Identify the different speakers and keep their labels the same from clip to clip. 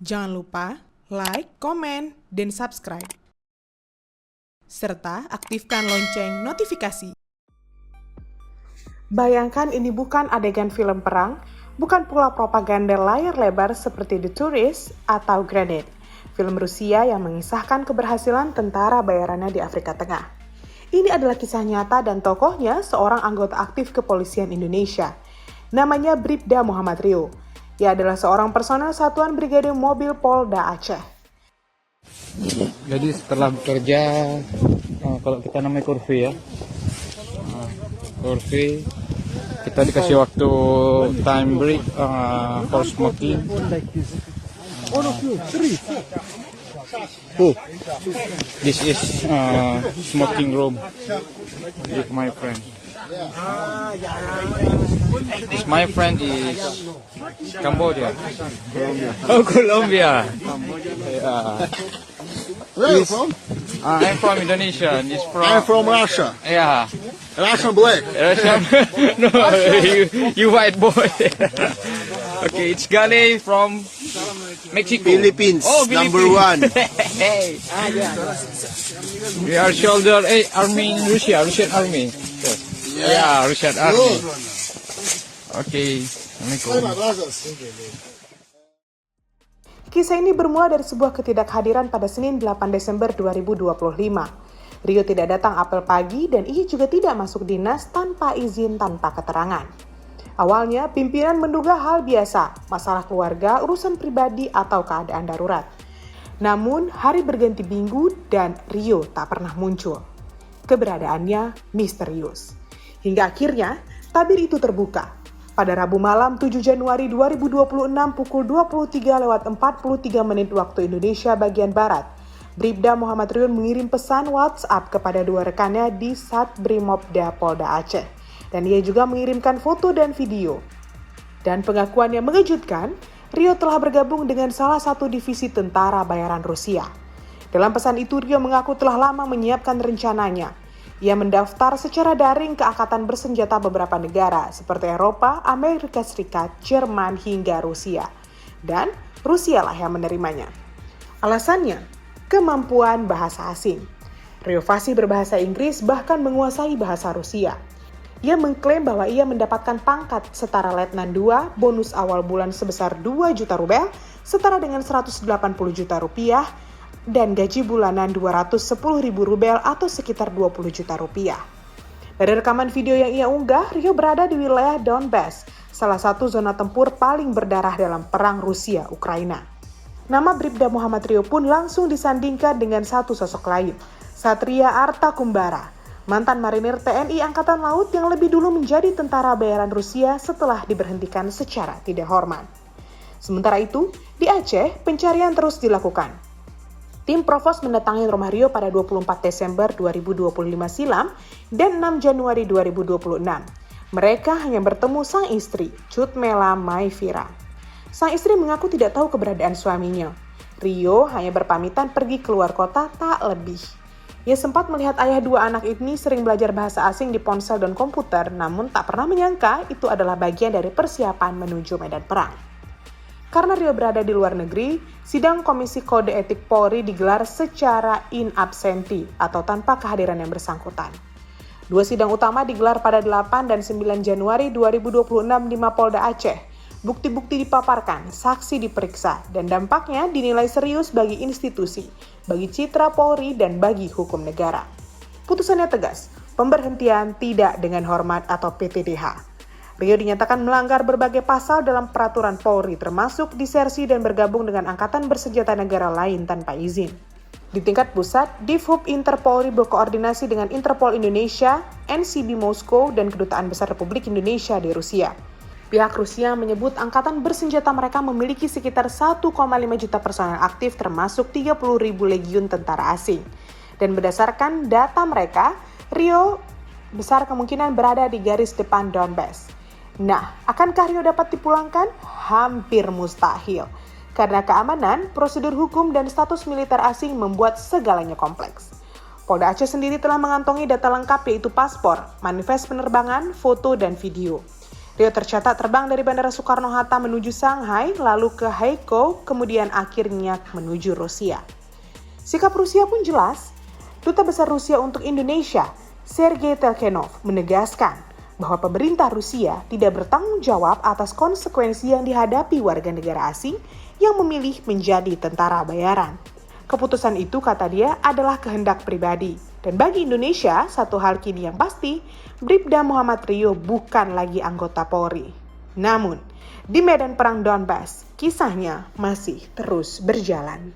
Speaker 1: Jangan lupa like, komen, dan subscribe. Serta aktifkan lonceng notifikasi. Bayangkan ini bukan adegan film perang, bukan pula propaganda layar lebar seperti The Tourist atau Grenade, film Rusia yang mengisahkan keberhasilan tentara bayarannya di Afrika Tengah. Ini adalah kisah nyata dan tokohnya seorang anggota aktif kepolisian Indonesia. Namanya Bribda Muhammad Rio. Ia adalah seorang personel Satuan Brigade Mobil Polda Aceh.
Speaker 2: Jadi setelah bekerja, kalau kita namanya kurvi ya, kurvi, kita dikasih waktu time break for smoking. This is smoking room with my friend. My friend is Cambodia. Oh, Colombia.
Speaker 3: Where are you from?
Speaker 2: I'm from Indonesia. And he's from.
Speaker 3: I'm from Russia.
Speaker 2: Yeah.
Speaker 3: Russian black.
Speaker 2: Russian. No, you white boy. Okay, it's Gale from Mexico.
Speaker 3: Philippines,
Speaker 2: Oh,
Speaker 3: number
Speaker 2: Philippines.
Speaker 3: one.
Speaker 2: Hey. We are shoulder army in Russia, Russian army. Yeah, Russian army. Okay. Assalamualaikum.
Speaker 1: Kisah ini bermula dari sebuah ketidakhadiran pada Senin 8 Desember 2025. Rio tidak datang apel pagi dan ia juga tidak masuk dinas tanpa izin tanpa keterangan. Awalnya, pimpinan menduga hal biasa, masalah keluarga, urusan pribadi, atau keadaan darurat. Namun, hari berganti minggu dan Rio tak pernah muncul. Keberadaannya misterius. Hingga akhirnya, tabir itu terbuka. Pada Rabu malam 7 Januari 2026 pukul 23:43 waktu Indonesia bagian Barat, Bribda Muhammad Rio mengirim pesan WhatsApp kepada dua rekannya di Satbrimopda Polda Aceh. Dan ia juga mengirimkan foto dan video. Dan pengakuan yang mengejutkan, Rio telah bergabung dengan salah satu divisi tentara bayaran Rusia. Dalam pesan itu, Rio mengaku telah lama menyiapkan rencananya. Ia mendaftar secara daring ke angkatan bersenjata beberapa negara seperti Eropa, Amerika Serikat, Jerman, hingga Rusia. Dan Rusia lah yang menerimanya. Alasannya, kemampuan bahasa asing. Rio fasih berbahasa Inggris bahkan menguasai bahasa Rusia. Ia mengklaim bahwa ia mendapatkan pangkat setara Letnan 2, bonus awal bulan sebesar 2 juta rubel, setara dengan 180 juta rupiah, dan gaji bulanan 210 ribu rubel atau sekitar 20 juta rupiah. Dari rekaman video yang ia unggah, Rio berada di wilayah Donbas, salah satu zona tempur paling berdarah dalam perang Rusia-Ukraina. Nama Bribda Muhammad Rio pun langsung disandingkan dengan satu sosok lain, Satria Arta Kumbara, mantan marinir TNI Angkatan Laut yang lebih dulu menjadi tentara bayaran Rusia setelah diberhentikan secara tidak hormat. Sementara itu, di Aceh, pencarian terus dilakukan. Tim Provos mendatangi rumah Rio pada 24 Desember 2025 silam dan 6 Januari 2026. Mereka hanya bertemu sang istri, Cutmela Maivira. Sang istri mengaku tidak tahu keberadaan suaminya. Rio hanya berpamitan pergi keluar kota tak lebih. Ia sempat melihat ayah dua anak ini sering belajar bahasa asing di ponsel dan komputer, namun tak pernah menyangka itu adalah bagian dari persiapan menuju medan perang. Karena Rio berada di luar negeri, sidang Komisi Kode Etik Polri digelar secara in absenti atau tanpa kehadiran yang bersangkutan. Dua sidang utama digelar pada 8 dan 9 Januari 2026 di Mapolda Aceh. Bukti-bukti dipaparkan, saksi diperiksa, dan dampaknya dinilai serius bagi institusi, bagi citra Polri, dan bagi hukum negara. Putusannya tegas, pemberhentian tidak dengan hormat atau PTDH. Rio dinyatakan melanggar berbagai pasal dalam peraturan Polri termasuk disersi dan bergabung dengan angkatan bersenjata negara lain tanpa izin. Di tingkat pusat, Divhub Interpolri berkoordinasi dengan Interpol Indonesia, NCB Moskow, dan Kedutaan Besar Republik Indonesia di Rusia. Pihak Rusia menyebut angkatan bersenjata mereka memiliki sekitar 1,5 juta personel aktif termasuk 30.000 legiun tentara asing. Dan berdasarkan data mereka, Rio besar kemungkinan berada di garis depan Donbas. Nah, akankah Rio dapat dipulangkan? Hampir mustahil. Karena keamanan, prosedur hukum, dan status militer asing membuat segalanya kompleks. Polda Aceh sendiri telah mengantongi data lengkap yaitu paspor, manifest penerbangan, foto, dan video. Rio tercatat terbang dari Bandara Soekarno-Hatta menuju Shanghai, lalu ke Haikou, kemudian akhirnya menuju Rusia. Sikap Rusia pun jelas. Duta Besar Rusia untuk Indonesia, Sergei Telkenov, menegaskan bahwa pemerintah Rusia tidak bertanggung jawab atas konsekuensi yang dihadapi warga negara asing yang memilih menjadi tentara bayaran. Keputusan itu, kata dia, adalah kehendak pribadi. Dan bagi Indonesia, satu hal kini yang pasti, Bribda Muhammad Rio bukan lagi anggota Polri. Namun, di medan perang Donbas, kisahnya masih terus berjalan.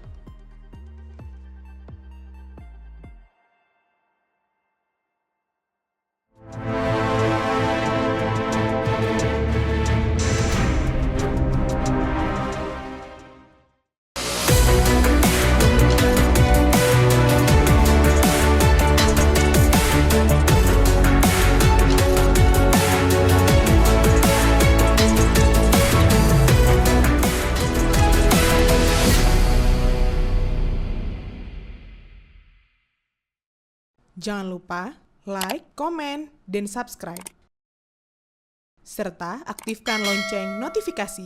Speaker 1: Jangan lupa like, komen, dan subscribe. Serta aktifkan lonceng notifikasi.